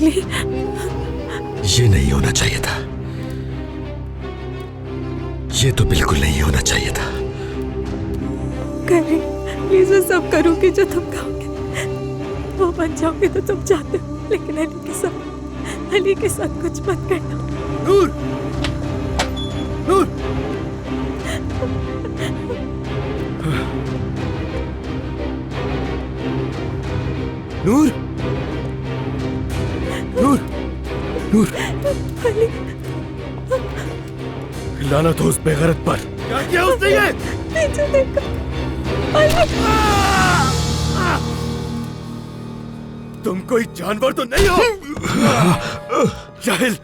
अली, ये नहीं होना चाहिए था, ये तो बिल्कुल नहीं होना चाहिए था। करें, प्लीज मैं सब करूंगी जो तुम कहोगे। वो बन जाओगे तो तुम चाहते हो, लेकिन अली के साथ कुछ मत करना। नूर, नूर, नूर, नूर, नूर, अली, लानत हो उस बेगैरत पर। क्या किया उसने ये? पीछे देखो, अली। तुम कोई जानवर तो नहीं हो, जाहिल।